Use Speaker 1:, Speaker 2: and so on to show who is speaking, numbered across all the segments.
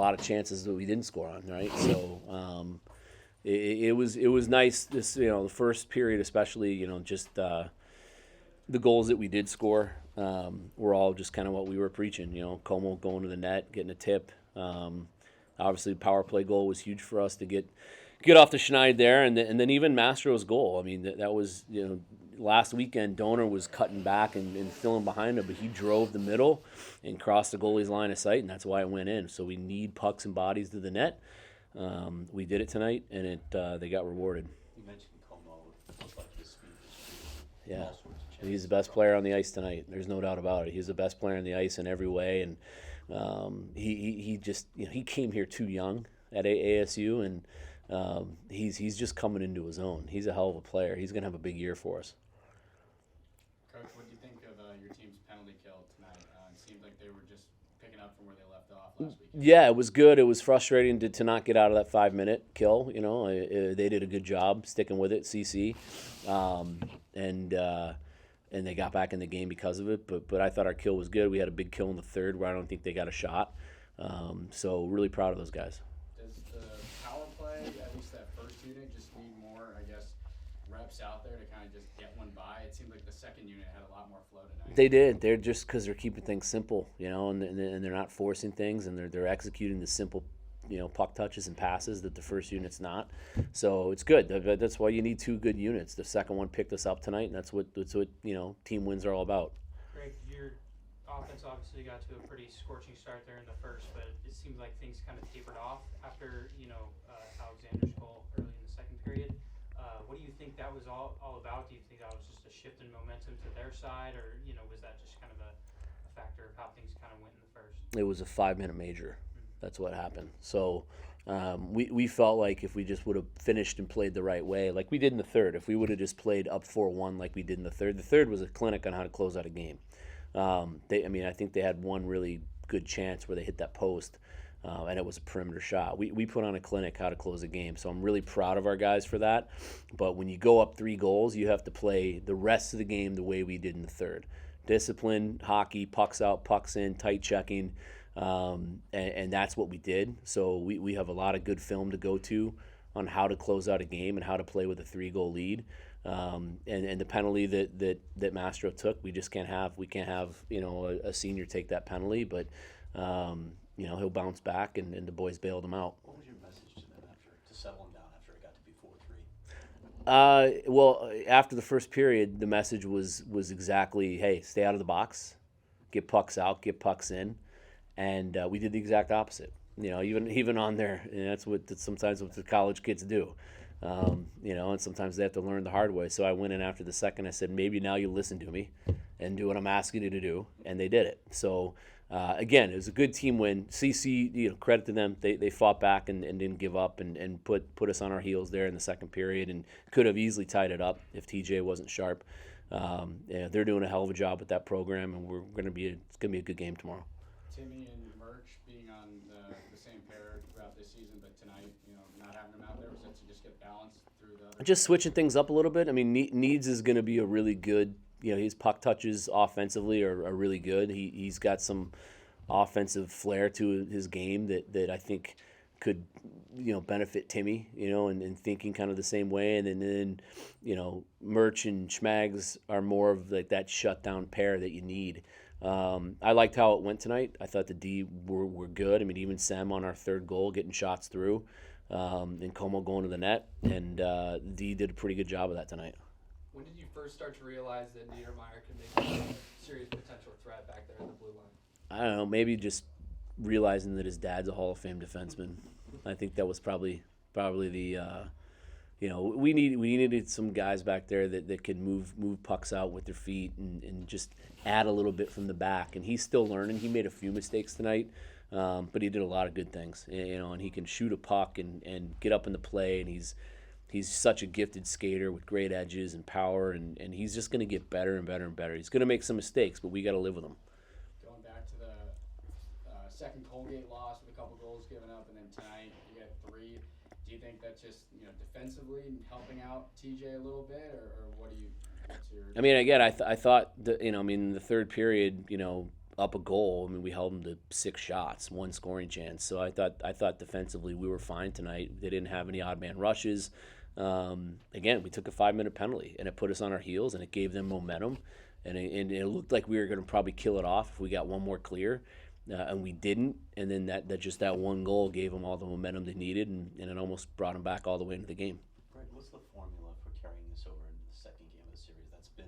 Speaker 1: lot of chances that we didn't score on, right? So it was nice. This the first period especially, just the goals that we did score were all just kind of what we were preaching. Como going to the net, getting a tip. Obviously, the power play goal was huge for us to get off the schneid there, and then even Mastro's goal. I mean, that was last weekend. Donor was cutting back and filling behind him, but he drove the middle and crossed the goalie's line of sight, and that's why it went in. So we need pucks and bodies to the net. We did it tonight, and they got rewarded.
Speaker 2: You mentioned Como. It looks like his speed is
Speaker 1: yeah. He's the best player on the ice tonight. There's no doubt about it. He's the best player on the ice in every way, and he just he came here too young at ASU, and he's just coming into his own. He's a hell of a player. He's going to have a big year for us.
Speaker 3: Coach, what do you think of your team's penalty kill tonight? It seemed like they were just picking up from where they left off last week.
Speaker 1: Yeah, it was good. It was frustrating to not get out of that 5-minute kill. They did a good job sticking with it, CC, and they got back in the game because of it. But I thought our kill was good. We had a big kill in the third where I don't think they got a shot. So really proud of those guys.
Speaker 3: Does the power play, at least that first unit, just need more, I guess, reps out there to kind of just get one by? It seemed like the second unit had a lot more flow tonight.
Speaker 1: They did. They're just because they're keeping things simple, and they're not forcing things, and they're executing the simple, puck touches and passes that the first unit's not. So it's good. That's why you need two good units. The second one picked us up tonight, and that's what team wins are all about.
Speaker 4: Greg, your offense obviously got to a pretty scorching start there in the first, but it seems like things kind of tapered off after Alexander's goal early in the second period. What do you think that was all about? Do you think that was just a shift in momentum to their side, or was that just kind of a factor of how things kind of went in the first?
Speaker 1: It was a 5-minute major. That's what happened. So we felt like if we just would have finished and played the right way, like we did in the third, if we would have just played up 4-1 like we did in the third was a clinic on how to close out a game. I think they had one really good chance where they hit that post, and it was a perimeter shot. We put on a clinic how to close a game, so I'm really proud of our guys for that. But when you go up 3 goals, you have to play the rest of the game the way we did in the third. Discipline, hockey, pucks out, pucks in, tight checking. And that's what we did. So we have a lot of good film to go to on how to close out a game and how to play with a 3-goal lead. And the penalty that Mastro took, we can't have a senior take that penalty, but he'll bounce back and the boys bailed him out.
Speaker 2: What was your message to them to settle him down after it got to be 4-3?
Speaker 1: Well, after the first period, the message was exactly, hey, stay out of the box, get pucks out, get pucks in. And we did the exact opposite. Even on there, that's sometimes what the college kids do. And sometimes they have to learn the hard way. So I went in after the second. I said, maybe now you listen to me and do what I'm asking you to do. And they did it. So, again, it was a good team win. CC, credit to them. They fought back and didn't give up and put us on our heels there in the second period and could have easily tied it up if TJ wasn't sharp. They're doing a hell of a job with that program, and it's going to be a good game tomorrow.
Speaker 3: Timmy and Merch being on the same pair throughout this season, but tonight, not having them out there, was that to just get balance through the other?
Speaker 1: Just switching things up a little bit. I mean, Needs is going to be a really good, his puck touches offensively are really good. He's got some offensive flair to his game that I think could, benefit Timmy, and thinking kind of the same way. And then Merch and Schmags are more of like that shutdown pair that you need. I liked how it went tonight. I thought the D were good. I mean, even Sam on our third goal getting shots through, and Como going to the net, and the D did a pretty good job of that tonight.
Speaker 5: When did you first start to realize that Niedermeyer could make a serious potential threat back there in the blue line?
Speaker 1: I don't know, maybe just realizing that his dad's a Hall of Fame defenseman. I think that was probably the we needed some guys back there that could move pucks out with their feet and just add a little bit from the back. And he's still learning. He made a few mistakes tonight, but he did a lot of good things. And he can shoot a puck and get up in the play. And he's such a gifted skater with great edges and power. And he's just going to get better and better and better. He's going to make some mistakes, but we got to live with him.
Speaker 3: Going back to the second Colgate loss with a couple goals given up, and then tonight you got 3. Do you think that's just defensively helping out TJ a little bit, or what do you?
Speaker 1: I mean, again, I thought that in the third period, up a goal. I mean, we held them to 6 shots, 1 scoring chance. So I thought defensively we were fine tonight. They didn't have any odd man rushes. Again, we took a 5-minute penalty, and it put us on our heels, and it gave them momentum. And it looked like we were going to probably kill it off if we got one more clear, and we didn't. And then that one goal gave them all the momentum they needed, and it almost brought them back all the way into the game.
Speaker 2: Greg, what's the formula for carrying this over into the second game of the series? That's been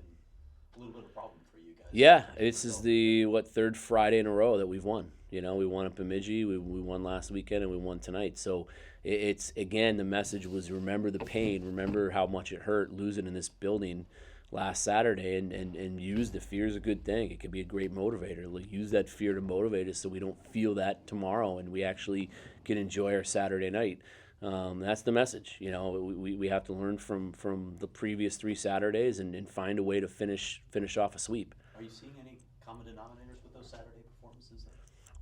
Speaker 2: a little bit of a problem for you guys.
Speaker 1: Yeah, this is the third Friday in a row that we've won. You know, we won at Bemidji, we won last weekend, and we won tonight. So it's again, the message was remember the pain, remember how much it hurt losing in this building last Saturday, and use the fear is a good thing. It can be a great motivator. Like, use that fear to motivate us so we don't feel that tomorrow, and we actually can enjoy our Saturday night. That's the message. You know, we have to learn from the previous 3 Saturdays and find a way to finish off a sweep.
Speaker 2: Are you seeing any common denominators with those Saturday performances?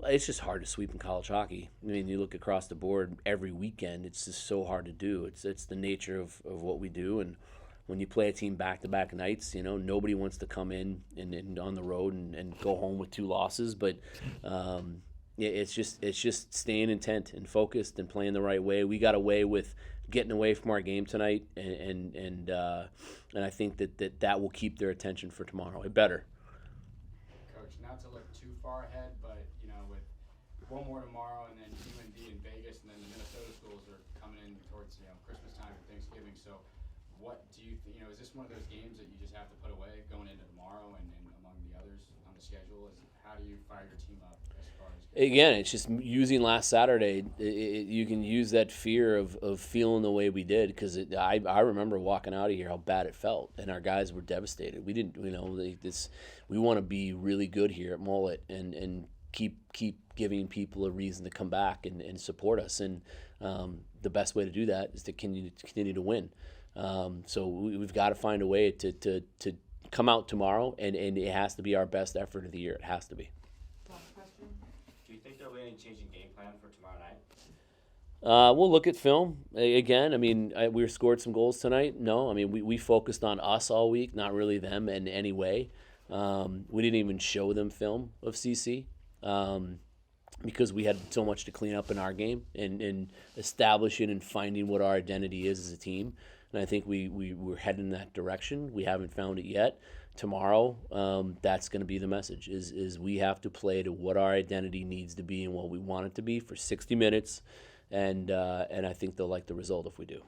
Speaker 1: It's just hard to sweep in college hockey. I mean, you look across the board every weekend, it's just so hard to do. It's the nature of what we do, and when you play a team back-to-back nights, you know, nobody wants to come in and on the road and go home with 2 losses, but it's just staying intent and focused and playing the right way. We got away with getting away from our game tonight, and I think that will keep their attention for tomorrow. It better.
Speaker 3: Coach, not to look too far ahead, but you know, with one more tomorrow, and then UND in Vegas, and then the Minnesota schools are coming in towards Christmas time and Thanksgiving. So, what do you think? Is this one of those games that you just have to put away going into tomorrow, and among the others on the schedule? How do you fire your team up as far as?
Speaker 1: Again, it's just using last Saturday. You can use that fear of feeling the way we did, because I remember walking out of here how bad it felt, and our guys were devastated. We didn't, we want to be really good here at Mullet and keep giving people a reason to come back and support us. And the best way to do that is to continue to win. So we've got to find a way to come out tomorrow, and it has to be our best effort of the year. It has to be.
Speaker 6: Do you think there'll be any change in game plan for tomorrow night?
Speaker 1: We'll look at film again. I mean, we scored some goals tonight. No, I mean we focused on us all week, not really them in any way. We didn't even show them film of CC because we had so much to clean up in our game and establishing and finding what our identity is as a team. And I think we're heading in that direction. We haven't found it yet. Tomorrow, that's going to be the message, is we have to play to what our identity needs to be and what we want it to be for 60 minutes, and I think they'll like the result if we do.